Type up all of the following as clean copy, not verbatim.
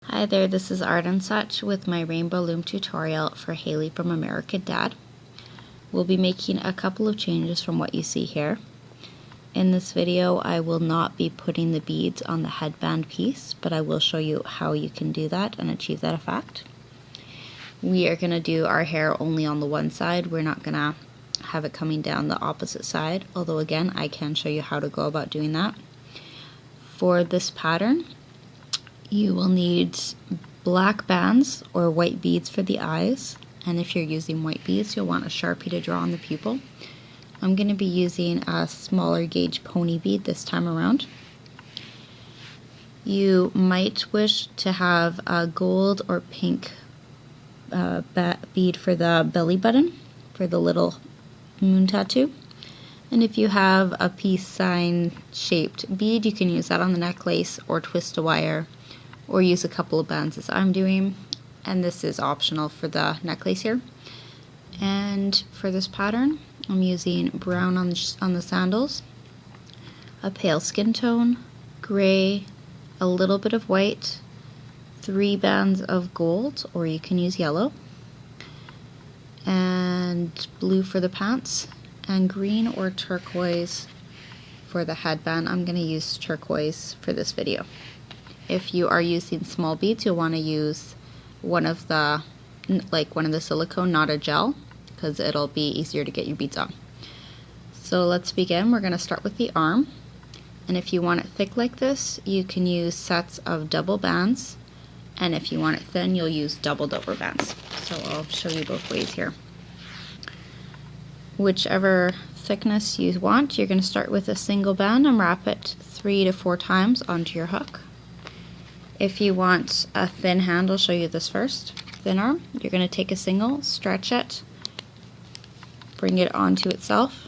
Hi there, this is Art and Such with my Rainbow Loom tutorial for Hayley from American Dad. We'll be making a couple of changes from what you see here. In this video I will not be putting the beads on the headband piece, but I will show you how you can do that and achieve that effect. We are going to do our hair only on the one side. We're not going to have it coming down the opposite side, although again I can show you how to go about doing that. For this pattern, you will need black bands or white beads for the eyes, and if you're using white beads you'll want a Sharpie to draw on the pupil. I'm going to be using a smaller gauge pony bead this time around. You might wish to have a gold or pink bead for the belly button, for the little moon tattoo. And if you have a peace sign shaped bead, you can use that on the necklace or twist a wire or use a couple of bands as I'm doing, and this is optional for the necklace here. And for this pattern I'm using brown on the sandals, a pale skin tone, gray, a little bit of white, 3 bands of gold, or you can use yellow, and blue for the pants, and green or turquoise for the headband. I'm going to use turquoise for this video. If you are using small beads, you'll want to use one of the silicone, not a gel, because it'll be easier to get your beads on. So let's begin. We're going to start with the arm, and if you want it thick like this, you can use sets of double bands, and if you want it thin, you'll use doubled over bands. So I'll show you both ways here. Whichever thickness you want, you're going to start with a single band and wrap it 3 to 4 times onto your hook. If you want a thin hand, I'll show you this first. Thin arm, you're going to take a single, stretch it, bring it onto itself,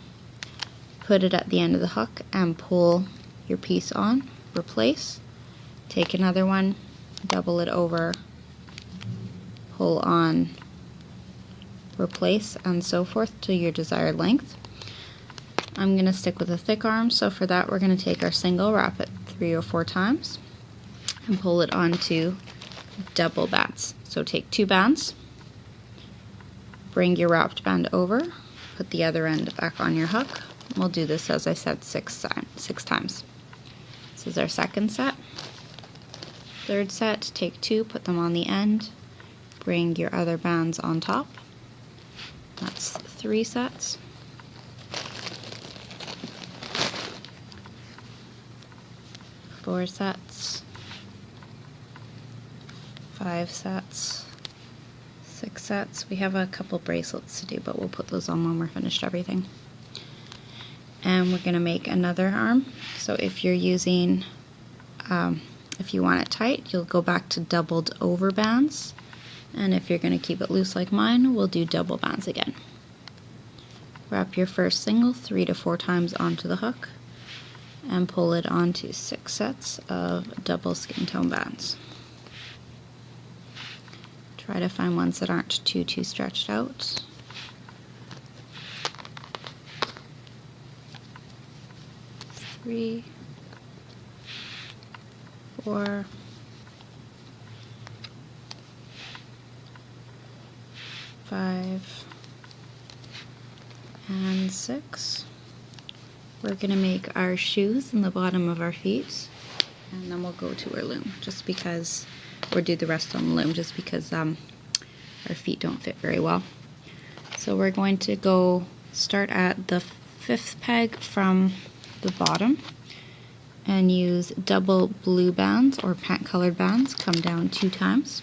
put it at the end of the hook and pull your piece on, replace, take another one, double it over, pull on, replace, and so forth to your desired length. I'm going to stick with a thick arm, so for that we're going to take our single, wrap it 3 or 4 times, and pull it onto double bands. So take 2 bands, bring your wrapped band over, put the other end back on your hook. We'll do this, as I said, 6 times. This is our second set. Third set, take 2, put them on the end, bring your other bands on top. That's 3 sets. 4 sets. 5 sets, 6 sets. We have a couple bracelets to do, but we'll put those on when we're finished everything. And we're going to make another arm. So if you're using, if you want it tight, you'll go back to doubled over bands. And if you're going to keep it loose like mine, we'll do double bands again. Wrap your first single 3 to 4 times onto the hook and pull it onto 6 sets of double skin tone bands. Try to find ones that aren't too stretched out. Three, 4, 5, and 6. We're going to make our shoes in the bottom of our feet, and then we'll go to our loom, just because, or do the rest on the loom, just because our feet don't fit very well. So we're going to go start at the 5th peg from the bottom and use double blue bands or paint colored bands, come down 2 times,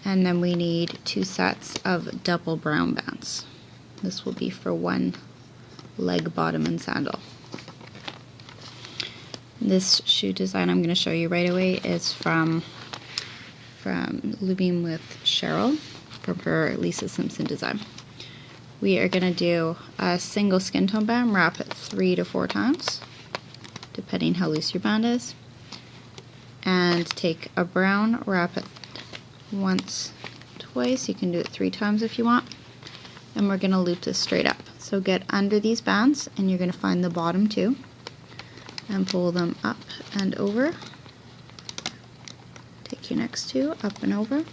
and then we need 2 sets of double brown bands. This will be for one leg, bottom, and sandal. This shoe design I'm going to show you right away is from Loom with Cheryl, from her Lisa Simpson design. We are going to do a single skin tone band, wrap it 3 to 4 times, depending how loose your band is, and take a brown, wrap it once, twice, you can do it 3 times if you want, and we're going to loop this straight up. So get under these bands, and you're going to find the bottom 2, and pull them up and over. Take Take your next two up and over.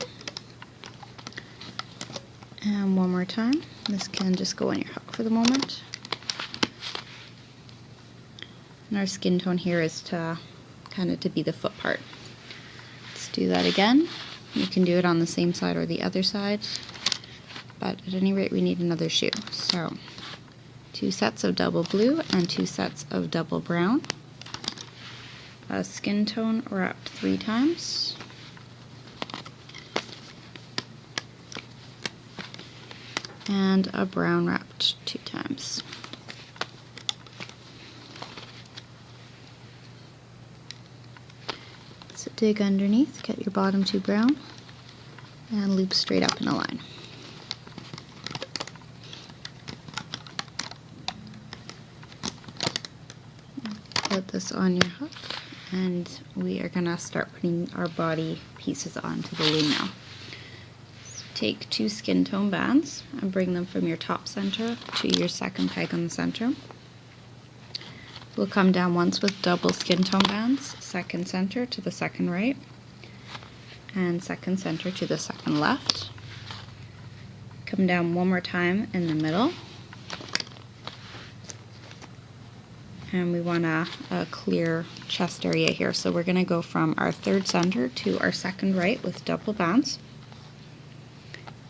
And one more time. This can just go on your hook for the moment. And our skin tone here is to kind of to be the foot part. Let's do that again. You can do it on the same side or the other side, but at any rate we need another shoe. So 2 sets of double blue and 2 sets of double brown. A skin tone wrapped 3 times. And a brown wrapped 2 times. So dig underneath, get your bottom 2 brown, and loop straight up in a line. Put this on your hook, and we are gonna start putting our body pieces onto the loom now. Take 2 skin tone bands and bring them from your top center to your second peg on the center. We'll come down once with double skin tone bands, second center to the second right, and second center to the second left. Come down one more time in the middle. And we want a clear chest area here, so we're going to go from our third center to our second right with double bands.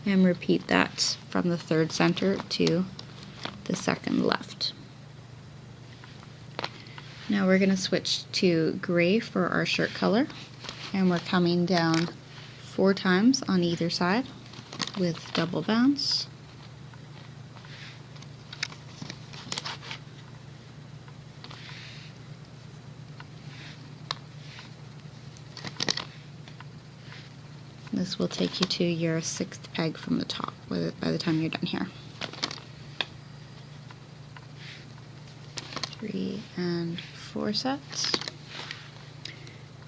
And repeat that from the third center to the second left. Now we're going to switch to gray for our shirt color, and we're coming down 4 times on either side with double bands. This will take you to your 6th peg from the top by the time you're done here. 3 and 4 sets.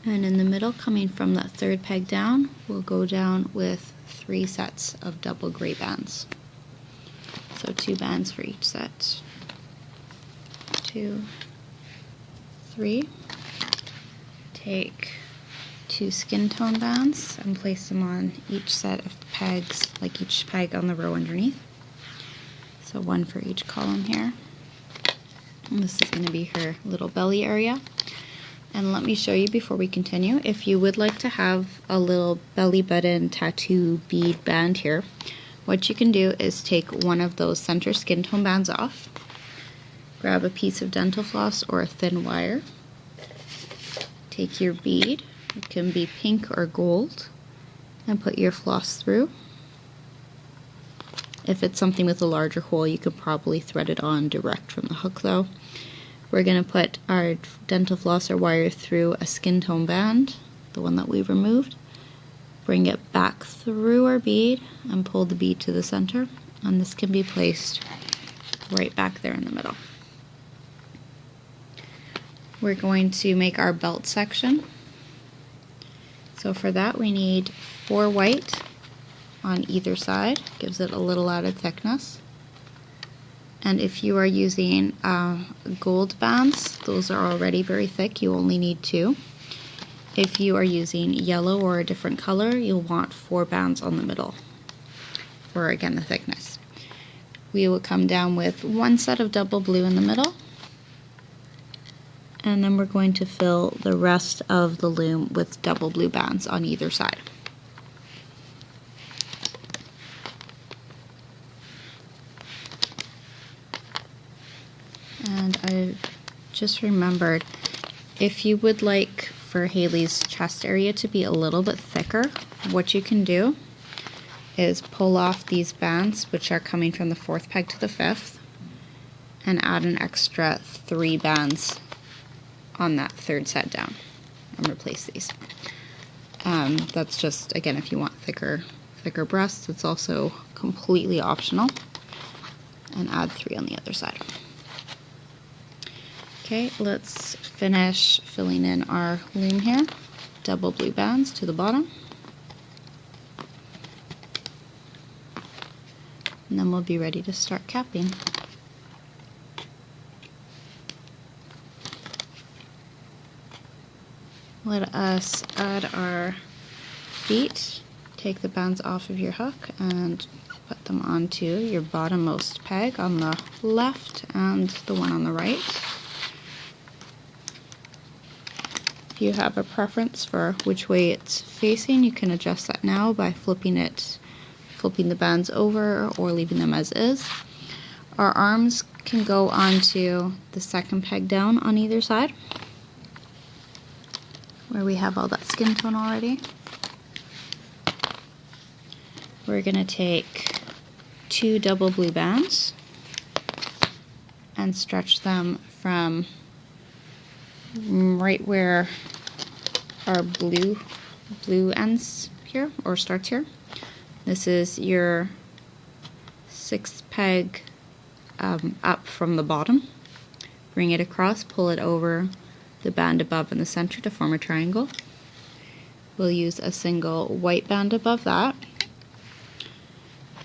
And in the middle, coming from that 3rd peg down, we'll go down with 3 sets of double gray bands. So 2 bands for each set. 2, 3. Take 2 skin tone bands and place them on each set of pegs, like each peg on the row underneath. So 1 for each column here. And this is going to be her little belly area. And let me show you before we continue, if you would like to have a little belly button tattoo bead band here, what you can do is take one of those center skin tone bands off, grab a piece of dental floss or a thin wire, take your bead, it can be pink or gold, and put your floss through. If it's something with a larger hole, you could probably thread it on direct from the hook though. We're going to put our dental floss or wire through a skin tone band, the one that we removed, bring it back through our bead and pull the bead to the center, and this can be placed right back there in the middle. We're going to make our belt section. So for that we need 4 white on either side, gives it a little added thickness. And if you are using gold bands, those are already very thick, you only need 2. If you are using yellow or a different color, you'll want 4 bands on the middle for, again, the thickness. We will come down with 1 set of double blue in the middle, and then we're going to fill the rest of the loom with double blue bands on either side. And I just remembered, if you would like for Hayley's chest area to be a little bit thicker, what you can do is pull off these bands, which are coming from the 4th peg to the 5th, and add an extra 3 bands on that 3rd set down and replace these. That's just, again, if you want thicker breasts. It's also completely optional. And add 3 on the other side. Okay, let's finish filling in our loom here. Double blue bands to the bottom. And then we'll be ready to start capping. Let us add our feet, take the bands off of your hook and put them onto your bottommost peg on the left and the one on the right. If you have a preference for which way it's facing, you can adjust that now by flipping the bands over or leaving them as is. Our arms can go onto the second peg down on either side, where we have all that skin tone already. We're going to take 2 double blue bands and stretch them from right where our blue ends here, or starts here. This is your 6th peg up from the bottom. Bring it across, pull it over the band above in the center to form a triangle. We'll use a single white band above that,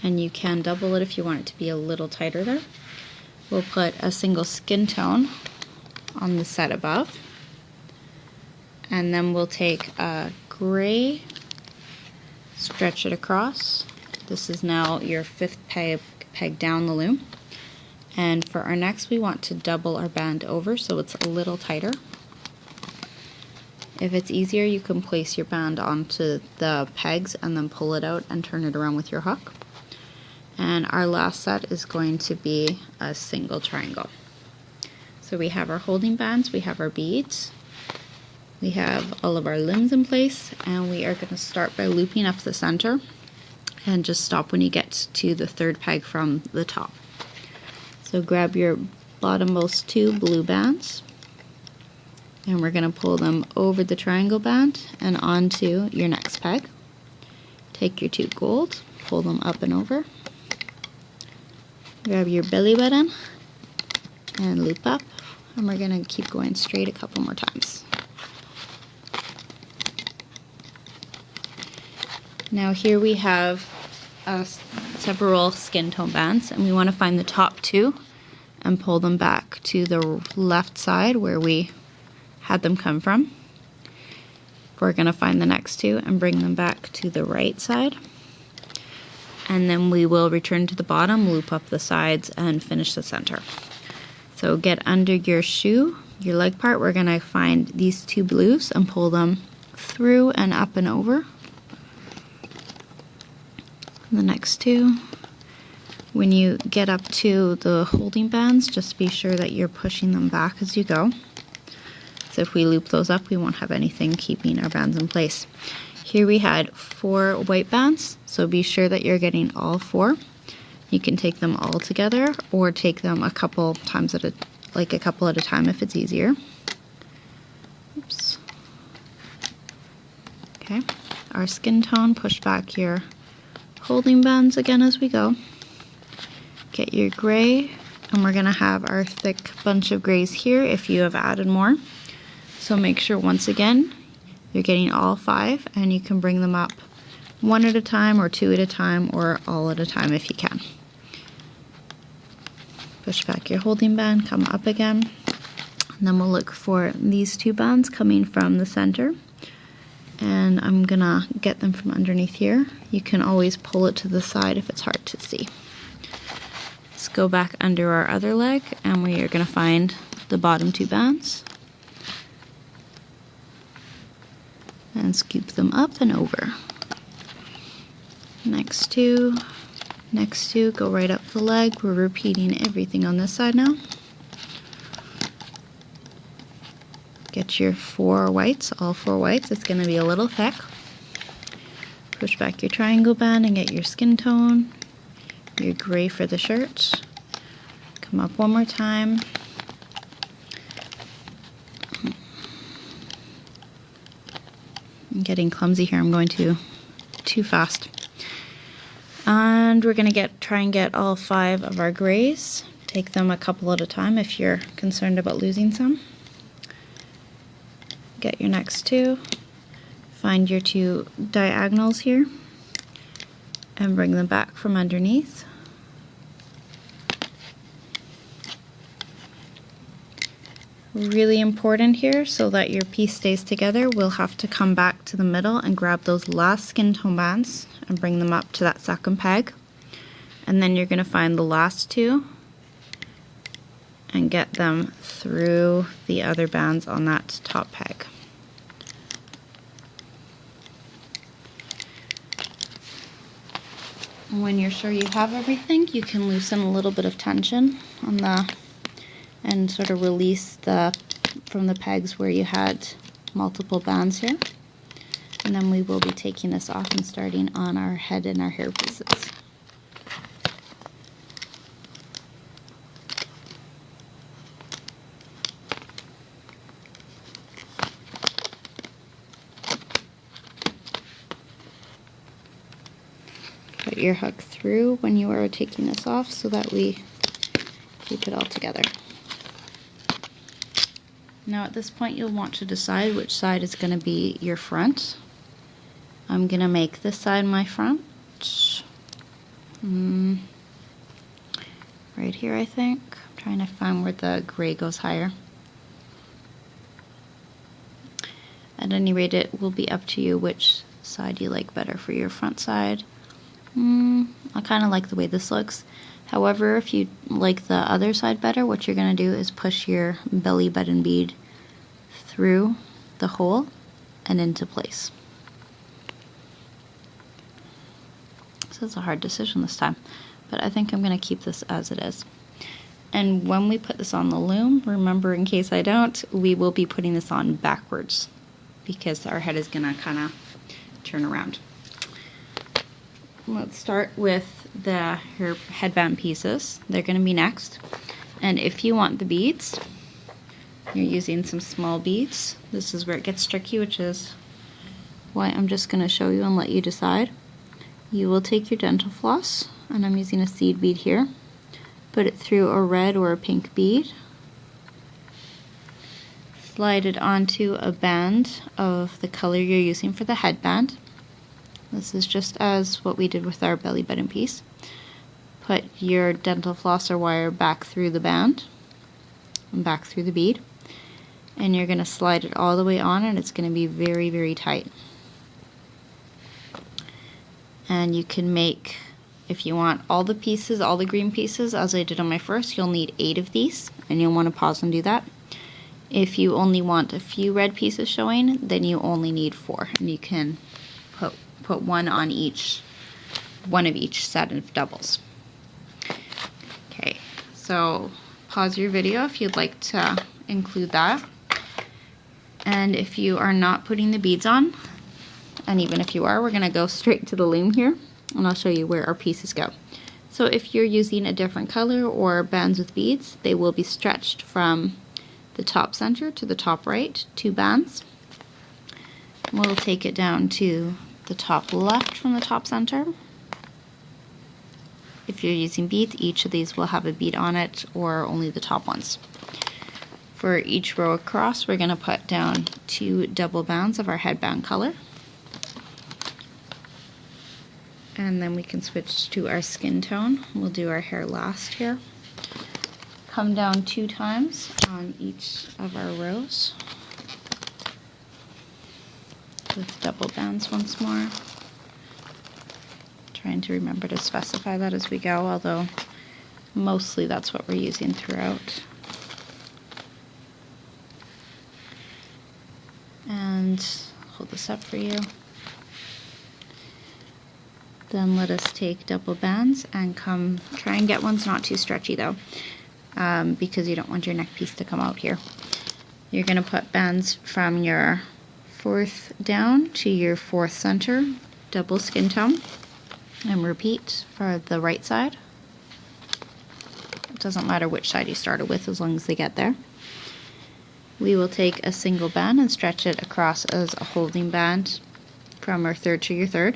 and you can double it if you want it to be a little tighter there. We'll put a single skin tone on the set above, and then we'll take a gray, stretch it across. This is now your 5th peg down the loom. And for our next, we want to double our band over so it's a little tighter. If it's easier, you can place your band onto the pegs and then pull it out and turn it around with your hook. And our last set is going to be a single triangle. So we have our holding bands, we have our beads, we have all of our limbs in place, and we are going to start by looping up the center and just stop when you get to the 3rd peg from the top. So grab your bottommost 2 blue bands, and we're going to pull them over the triangle band and onto your next peg. Take your 2 gold, pull them up and over. Grab your belly button and loop up, and we're going to keep going straight a couple more times. Now here we have several skin tone bands, and we want to find the top 2 and pull them back to the left side where we had them come from. We're going to find the next 2 and bring them back to the right side, and then we will return to the bottom, loop up the sides, and finish the center. So get under your shoe, your leg part. We're going to find these 2 blues and pull them through and up and over. The next 2. When you get up to the holding bands, just be sure that you're pushing them back as you go. So if we loop those up, we won't have anything keeping our bands in place. Here we had 4 white bands, so be sure that you're getting all 4. You can take them all together or take them a couple times at a couple at a time if it's easier. Oops. Okay, our skin tone, push back your holding bands again as we go. Get your gray, and we're going to have our thick bunch of grays here if you have added more. So make sure once again you're getting all 5, and you can bring them up 1 at a time or 2 at a time or all at a time if you can. Push back your holding band, come up again, and then we'll look for these 2 bands coming from the center. And I'm gonna get them from underneath here. You can always pull it to the side if it's hard to see. Let's go back under our other leg, and we are gonna find the bottom 2 bands and scoop them up and over. Next 2, go right up the leg. We're repeating everything on this side now. Get your 4 whites, all 4 whites. It's going to be a little thick. Push back your triangle band and get your skin tone, your gray for the shirt. Come up one more time. I'm getting clumsy here. I'm going too fast. And we're going to try and get all 5 of our grays. Take them a couple at a time if you're concerned about losing some. Get your next 2, find your 2 diagonals here, and bring them back from underneath. Really important here, so that your piece stays together, we'll have to come back to the middle and grab those last skin tone bands and bring them up to that second peg. And then you're going to find the last two and get them through the other bands on that top peg. When you're sure you have everything, you can loosen a little bit of tension on the and sort of release from the pegs where you had multiple bands here. And then we will be taking this off and starting on our head and our hair pieces. Put your hook through when you are taking this off so that we keep it all together. Now at this point you'll want to decide which side is going to be your front. I'm going to make this side my front. Right here, I think. I'm trying to find where the gray goes higher. At any rate, it will be up to you which side you like better for your front side. I kind of like the way this looks. However, if you like the other side better, what you're going to do is push your belly button bead through the hole and into place. So it's a hard decision this time, but I think I'm going to keep this as it is. And when we put this on the loom, remember, in case I don't, we will be putting this on backwards because our head is going to kind of turn around. Let's start with the headband pieces. They're going to be next. And if you want the beads, you're using some small beads. This is where it gets tricky, which is why I'm just going to show you and let you decide. You will take your dental floss, and I'm using a seed bead here. Put it through a red or a pink bead. Slide it onto a band of the color you're using for the headband. This is just as what we did with our belly button piece. Put your dental floss or wire back through the band and back through the bead, and you're going to slide it all the way on, and it's going to be very, very tight. And you can make, if you want all the pieces, all the green pieces, as I did on my first, you'll need 8 of these, and you'll want to pause and do that. If you only want a few red pieces showing, then you only need 4, and you can put one on each, one of each set of doubles. Okay, so pause your video if you'd like to include that. And if you are not putting the beads on, and even if you are, we're going to go straight to the loom here, and I'll show you where our pieces go. So if you're using a different color or bands with beads, they will be stretched from the top center to the top right, 2 bands. We'll take it down to the top left from the top center. If you're using beads, each of these will have a bead on it, or only the top ones. For each row across, we're going to put down 2 double bands of our headband color. And then we can switch to our skin tone. We'll do our hair last here. Come down 2 times on each of our rows with double bands once more. Trying to remember to specify that as we go, although mostly that's what we're using throughout. And hold this up for you. Then let us take double bands and try and get ones not too stretchy though, because you don't want your neck piece to come out here. You're going to put bands from your 4th down to your 4th center, double skin tone, and repeat for the right side. It doesn't matter which side you started with as long as they get there. We will take a single band and stretch it across as a holding band from our 3rd to your 3rd.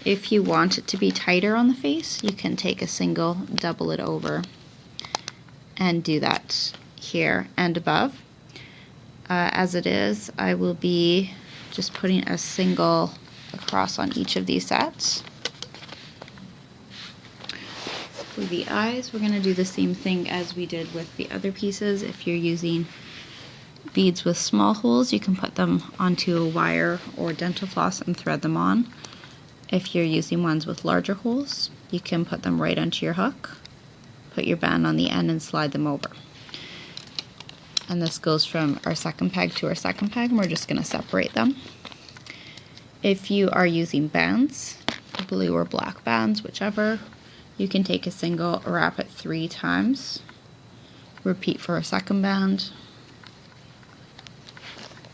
If you want it to be tighter on the face, you can take a single, double it over, and do that here and above. As it is, I will be just putting a single across on each of these sets. For the eyes, we're going to do the same thing as we did with the other pieces. If you're using beads with small holes, you can put them onto a wire or dental floss and thread them on. If you're using ones with larger holes, you can put them right onto your hook, put your band on the end and slide them over. And this goes from our second peg to our second peg, and we're just going to separate them. If you are using bands, blue or black bands, whichever, you can take a single, wrap it 3 times, repeat for a second band,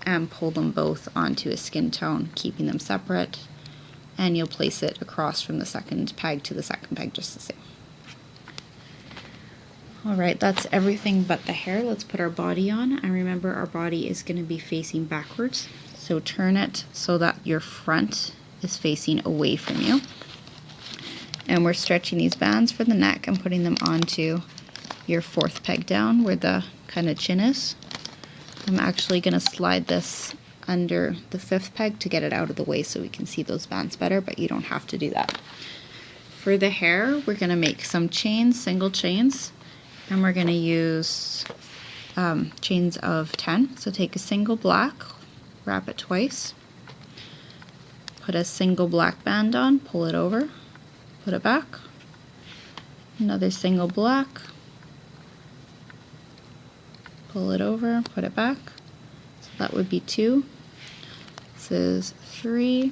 and pull them both onto a skin tone, keeping them separate, and you'll place it across from the second peg to the second peg just the same. Alright, that's everything but the hair. Let's put our body on, and remember our body is going to be facing backwards, so turn it so that your front is facing away from you. And we're stretching these bands for the neck and putting them onto your 4th peg down where the kind of chin is. I'm actually going to slide this under the 5th peg to get it out of the way so we can see those bands better, but you don't have to do that. For the hair, we're going to make some chains, single chains. And we're going to use chains of 10. So take a single black, wrap it twice, put a single black band on, pull it over, put it back, another single black, pull it over, put it back. So that would be 2. This is 3,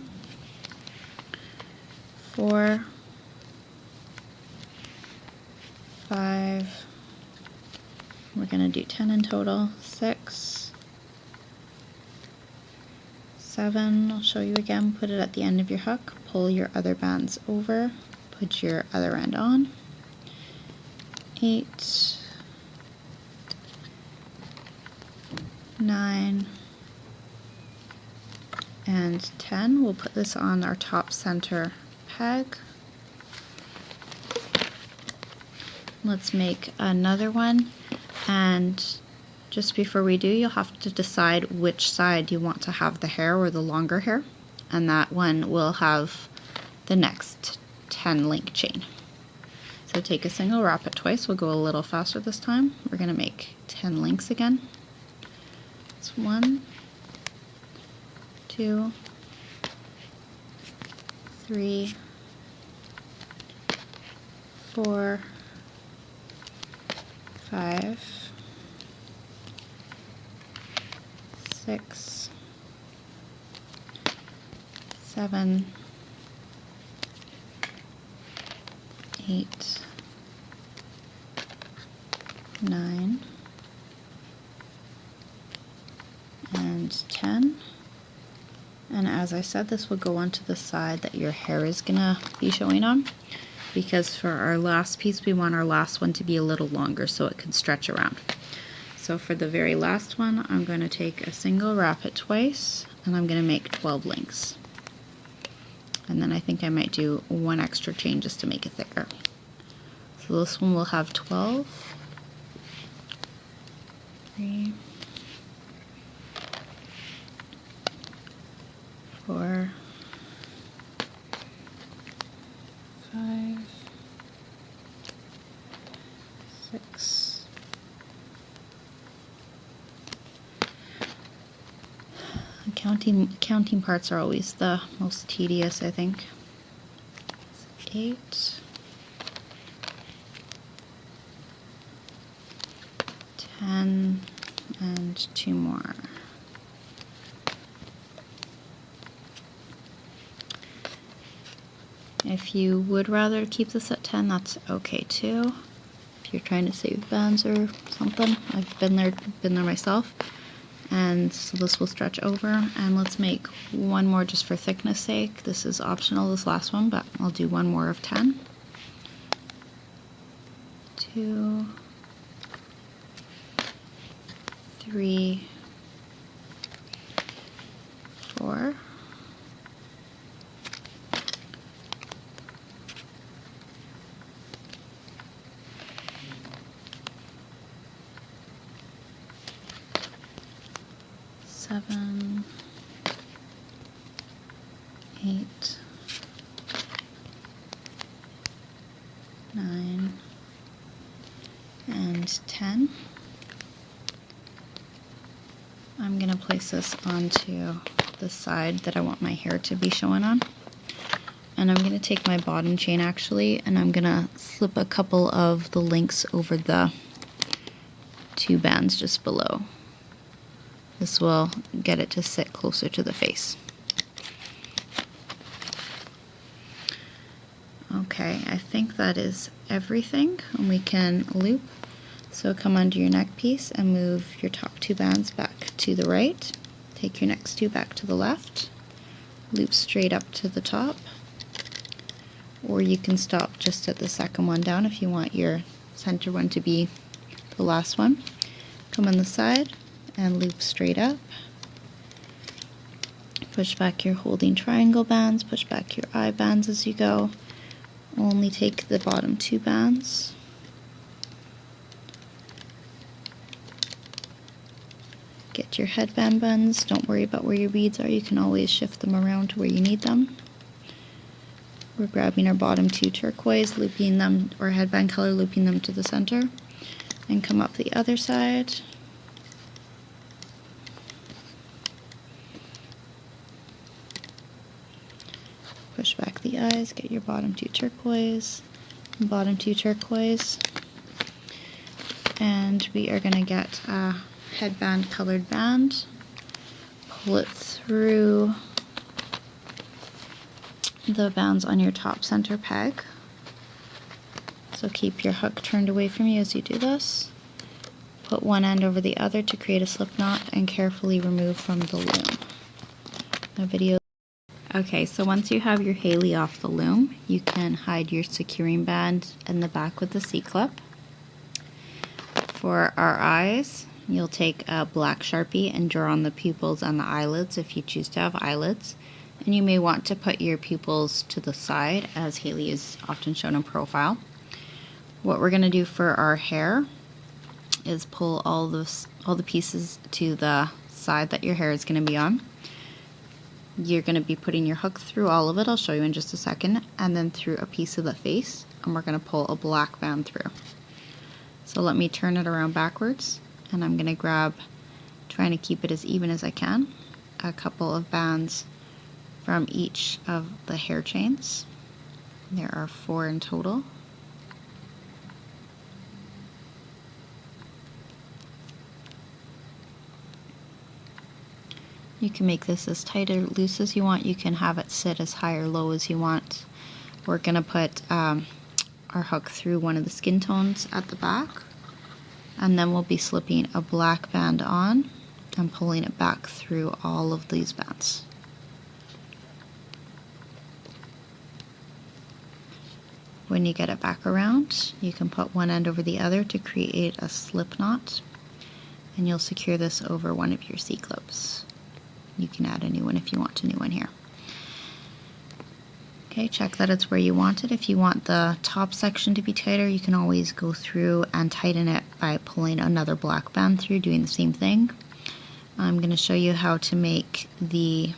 4, 5, we're going to do 10 in total, 6, 7, I'll show you again, put it at the end of your hook, pull your other bands over, put your other end on, 8, 9, and 10. We'll put this on our top center peg. Let's make another one, and just before we do, you'll have to decide which side you want to have the hair or the longer hair, and that one will have the next 10 link chain. So take a single, wrap it twice. We'll go a little faster this time. We're going to make 10 links again. It's 1, 2, 3, 4, 5, 6, 7, 8, 9, and 10. And as I said, this will go onto the side that your hair is gonna be showing on, because for our last piece we want our last one to be a little longer so it can stretch around. So for the very last one, I'm going to take a single, wrap it twice, and I'm going to make 12 links. And then I think I might do 1 extra chain just to make it thicker. So this one will have 12, 3, 4, 5, 6, counting parts are always the most tedious, I think. 8, 10, and 2 more. If you would rather keep this at 10, that's okay too. If you're trying to save bands or something, I've been there myself. And so this will stretch over, and let's make one more just for thickness sake. This is optional, this last one, but I'll do one more of 10. 2, 3, 4, 7, 8, 9, and 10. I'm going to place this onto the side that I want my hair to be showing on. And I'm going to take my bottom chain actually, and I'm going to slip a couple of the links over the 2 bands just below. This will get it to sit closer to the face. Okay, I think that is everything, and we can loop. So come under your neck piece and move your top 2 bands back to the right. Take your next 2 back to the left. Loop straight up to the top. Or you can stop just at the second one down if you want your center one to be the last one. Come on the side and loop straight up. Push back your holding triangle bands, push back your eye bands as you go. Only take the bottom 2 bands. Get your headband buns. Don't worry about where your beads are. You can always shift them around to where you need them. We're grabbing our bottom 2 turquoise, looping them, or headband color, looping them to the center, and come up the other side. Push back the eyes, get your bottom 2 turquoise, and bottom 2 turquoise, and we are going to get a headband colored band, pull it through the bands on your top center peg. So keep your hook turned away from you as you do this. Put one end over the other to create a slip knot and carefully remove from the loom. Okay, so once you have your Hayley off the loom, you can hide your securing band in the back with the C-clip. For our eyes, you'll take a black Sharpie and draw on the pupils and the eyelids if you choose to have eyelids. And you may want to put your pupils to the side, as Hayley is often shown in profile. What we're going to do for our hair is pull all the pieces to the side that your hair is going to be on. You're going to be putting your hook through all of it, I'll show you in just a second, and then through a piece of the face, and we're going to pull a black band through. So let me turn it around backwards, and I'm going to grab, trying to keep it as even as I can, a couple of bands from each of the hair chains. There are 4 in total. You can make this as tight or loose as you want. You can have it sit as high or low as you want. We're going to put our hook through one of the skin tones at the back, and then we'll be slipping a black band on and pulling it back through all of these bands. When you get it back around, you can put one end over the other to create a slip knot, and you'll secure this over one of your C-clips. You can add a new one if you want a new one here. Okay, check that it's where you want it. If you want the top section to be tighter, you can always go through and tighten it by pulling another black band through, doing the same thing. I'm going to show you how to make the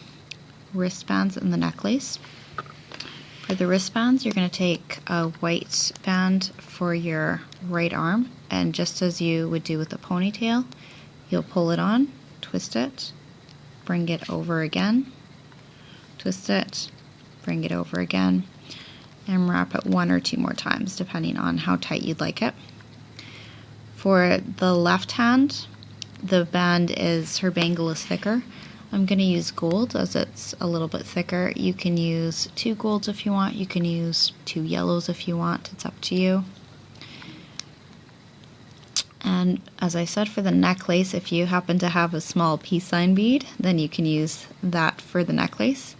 wristbands and the necklace. For the wristbands, you're going to take a white band for your right arm, and just as you would do with a ponytail, you'll pull it on, twist it, bring it over again, twist it, bring it over again, and wrap it 1 or 2 more times depending on how tight you'd like it. For the left hand, the band is, her bangle is thicker. I'm going to use gold as it's a little bit thicker. You can use 2 golds if you want, you can use 2 yellows if you want, it's up to you. And as I said, for the necklace, if you happen to have a small peace sign bead, then you can use that for the necklace.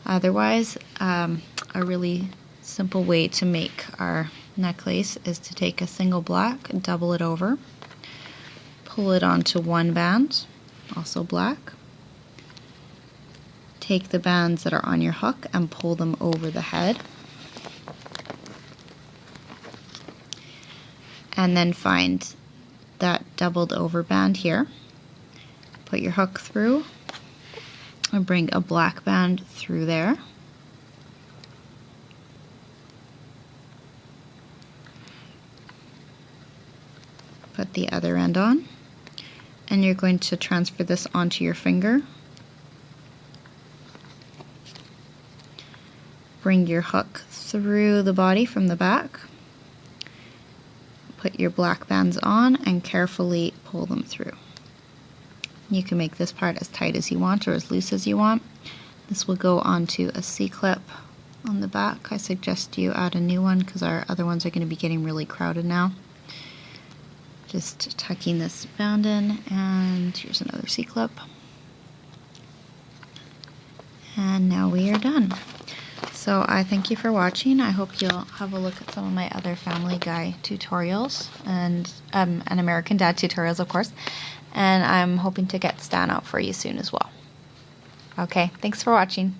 Otherwise, a really simple way to make our necklace is to take a single black, double it over, pull it onto one band, also black, take the bands that are on your hook and pull them over the head, and then find that doubled over band here, put your hook through and bring a black band through there, put the other end on, and you're going to transfer this onto your finger. Bring your hook through the body from the back. Put your black bands on and carefully pull them through. You can make this part as tight as you want or as loose as you want. This will go onto a C-clip on the back. I suggest you add a new one because our other ones are going to be getting really crowded now. Just tucking this band in, and here's another C-clip. And now we are done. So I thank you for watching. I hope you'll have a look at some of my other Family Guy tutorials and American Dad tutorials, of course. And I'm hoping to get Stan out for you soon as well. Okay, thanks for watching.